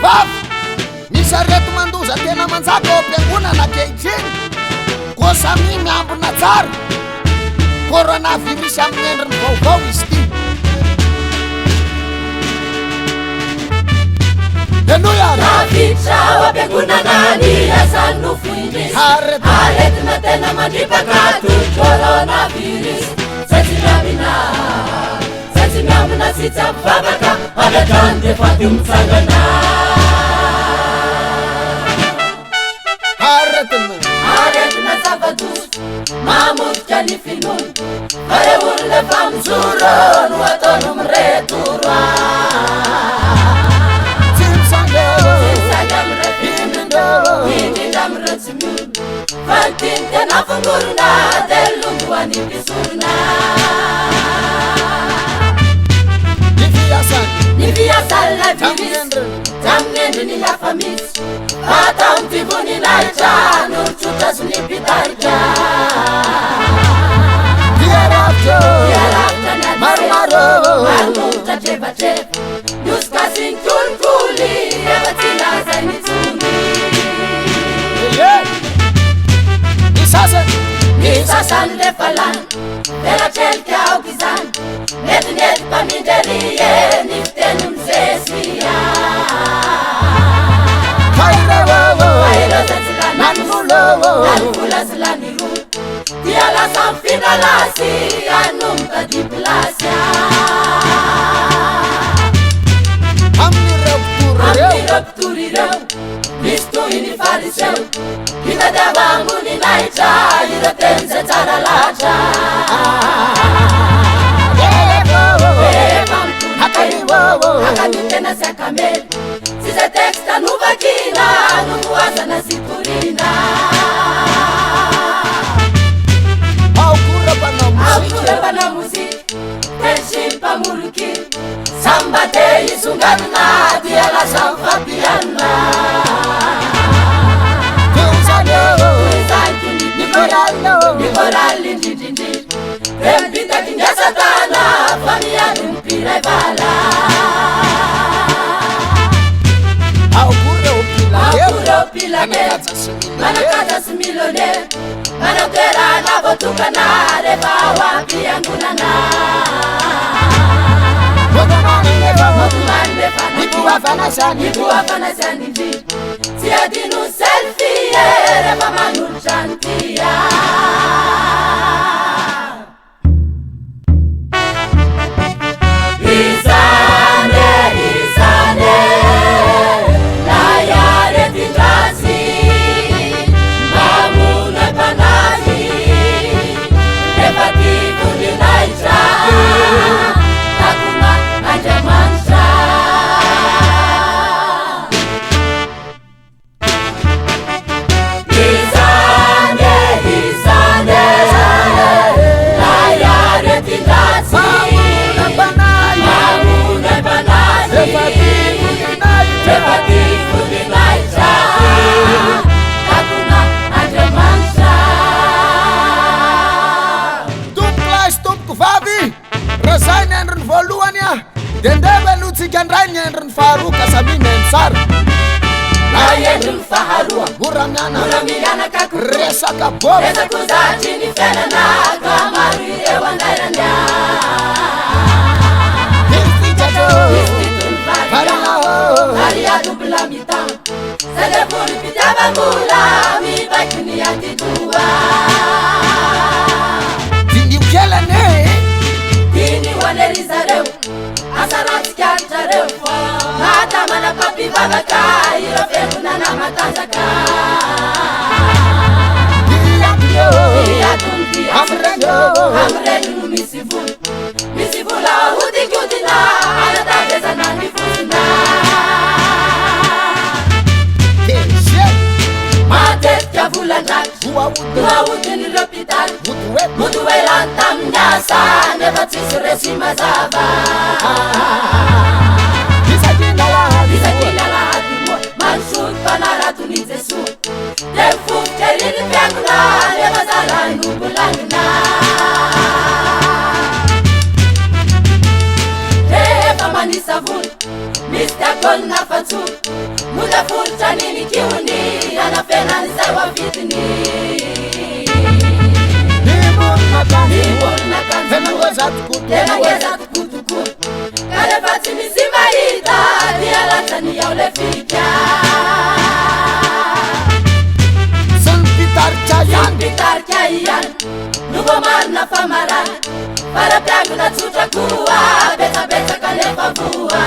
vavy misy arety mandoza tena manjaka eo am-piangonana ankehitriny koa samy miambina tsara coronavirus amin'ny endriny vaovao izy ty Nafitra wapyagonana ny asany nofindrisy aretina tena mandripaka toy coronavirus Tsy miambina sy tsy ampivavaka adatrany de fa dio mitsangana aretina zava-doso mamotika ny finono fare olona fa mijoro no ataony miretoro Fantin tena fungurna delunguani pisurna Niviasan la vivis Tamnendo ni la famis Atam tibuni naija Nurchutas ni pitarja Diarabjo Marmaro Marmuta cheva cheva Nuska sintul kuli Evatina zainitsuni Nisasan le falan Dela celke au gizan Net paminderie Niften mzesia Kairo zanzilani Nanfula zilani ru Diala sanfina lasi Anumta diplasya Amni rupturi reu Mistu ini fariseu Kita dabangu ni naija Ira tenze cara laja Hakani tena se kamel Size teksta nuvakina Nuvuasa na siturina Aukura bana muzik Tenshimpa muruki Sambate isungana Diala samfapiana Nicoral indindindi Rempita kinga satana Famia nimpira ibala Aukure opila Manakaza similone Manakera na botukana Reba wapi yangunana Nibuwa fana sanindi Siadinu selfie Reba manul chantia Izane Layare tindrazi Mamuna panani Repativu ni naija Takuma ajamansha Izane Layare tindrazi Mamuna panani Repativu ni naija Takuma ajamansha Tumplas tumpku vavy Razay ny androny voalohany a De ndeva lotsika andray ny androny faharoa ka samy mensara Naendrony faharoa Muramiana resaka bob Resako zatry ny fiainana Ka maro ireo andairanya Varia dubla mitano Sade volo pitiavambola Mibaiky ny antitoa Dindio kelane Dini wanerizareo Asaratsikartrareo Matamana papivavaka Iro fengunana matanjaka Amrenu misy vola hodikodina Anatagezana nifosina Matetika volandratra Noahodiny l'hôpital Moto elany tamin'ny asa Nefa tsisy resy mazava Isakina lahady moa Manosolo mpanaraton'i Jesoa De mifofotra riny mpiangona Nefa zalany nobolangina Rehefa manisa vola Misy kolona fatso moda forotra niny kiony anafenany zay ho avidiny tena ngeza tokotoko ka rehefa tsy misy mahita dia latsany ao le fika pitarika ihany nuvo marina famarana farapiangona tsotra koa betsabetsaka lefa voa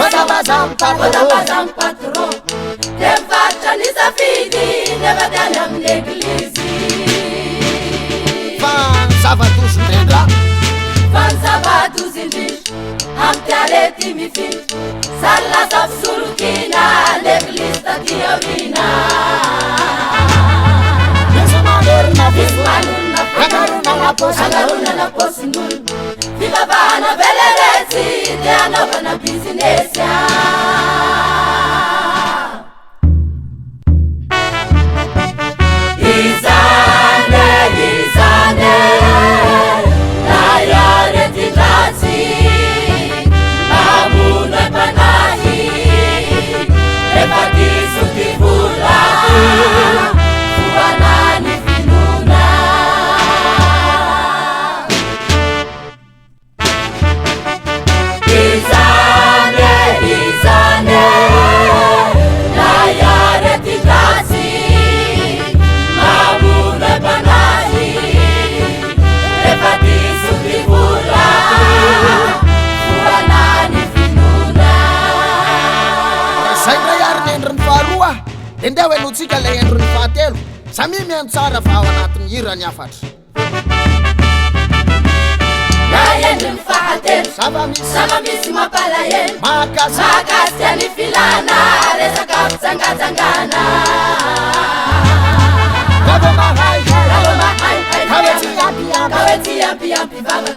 Odabaza mpatron de mivarotra ny safidy nefa tiany amin'ny eglizy Fanzava-dozy indrindra Fanzava-dozy indrindra amin'ny arety mifindra sary lasa fisolokina l'eglizy taty aorina Misy manorina angarona na posin'olo fivavahana veleretsy de anaovana bizinesy izane naya retindratsy mamono epanahy efa diso tivola foanany finona izane naya retindratsy mamono epanahy efa diso tivola foanany finona Zay ndray ary ny endriny faharoa Endeo enotsika le endriny fahatelo Samy mihaino tsara fa ao anatin'ny hirany afatra endriny fahatelo Sama misy mampalahelo Makasy any filana resaka fitsangajangana Kawety ampiampy vavaka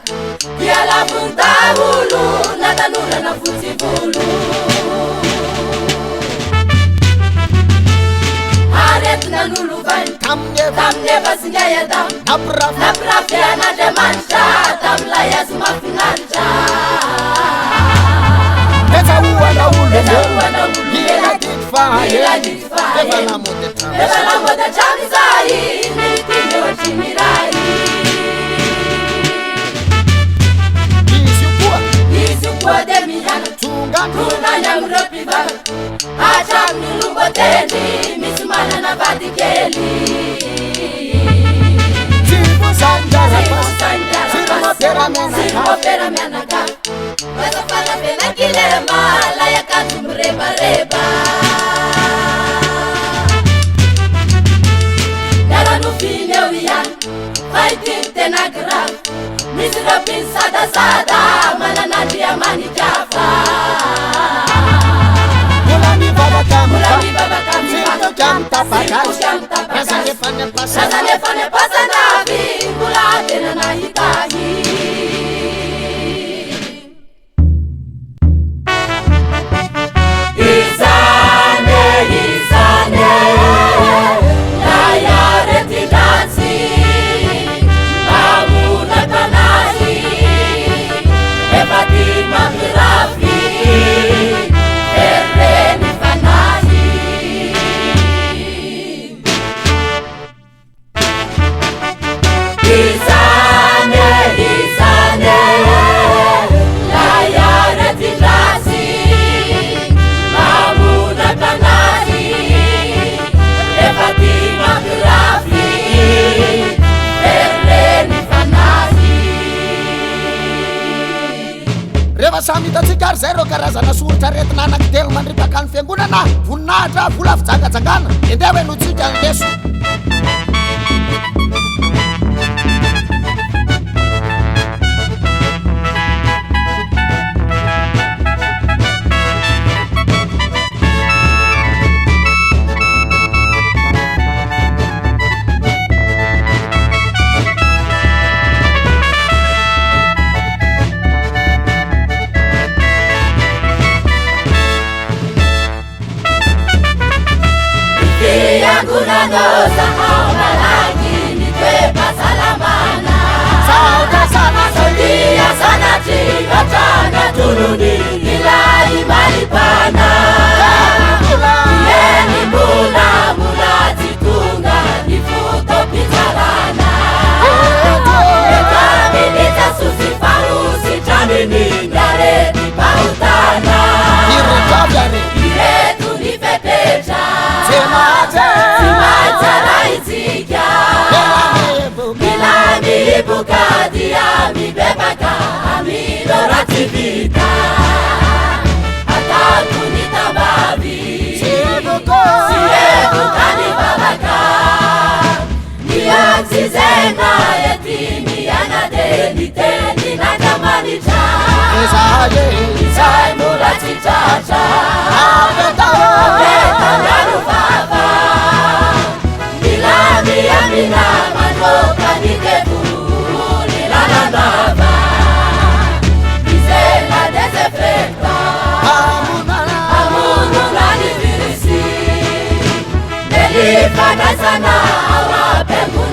dia lavony daholo natanorana fotsy volo aretina nolovainy tamin'efa singay adam nampirafean'Andriamanitra tamilay azy mafinaritra iladidy fahaefa lamody atrany zay nitiny ohatry ny ray izy koa de mihana tongany am'ireo mpivavaka hatramin'ny lomboteny misy manana vady kely Sirmopera mianaka Wasa falafena kilema layakatu mreba Yala nufine uyan Fighting tena grave Misi rapin sada Mananandi amani jafa Mulani baba kami Sirto jam tapakal Rasane fane pasa nabi Mula tena na hitahi Izane Naya retindratsy Mamuna panahy Efa ty mampirafy Erreny fanahy Izane Naya retindratsy Mamuna panahy Efa ty mampirafy Erreny fanahy Rehefa samy hitatsika ary zay reo karazana soritra retina anankitelo mandripaka ny fiangonana voninahitra vola fijangajangana Endeo enotsika ndeso Gunadosa hauna lagi ni kwe pasalamana Sauda sana Sodia sana Kadia mibebaka aminorativita atakunita babi siedukani babaka niaksizena yetini anadeliteni nakamanita isai mulatichacha apetanarubaba milami yamina manoka nikebu nilalandaba isela desefekta amununanivirisi nelifanasana awapengu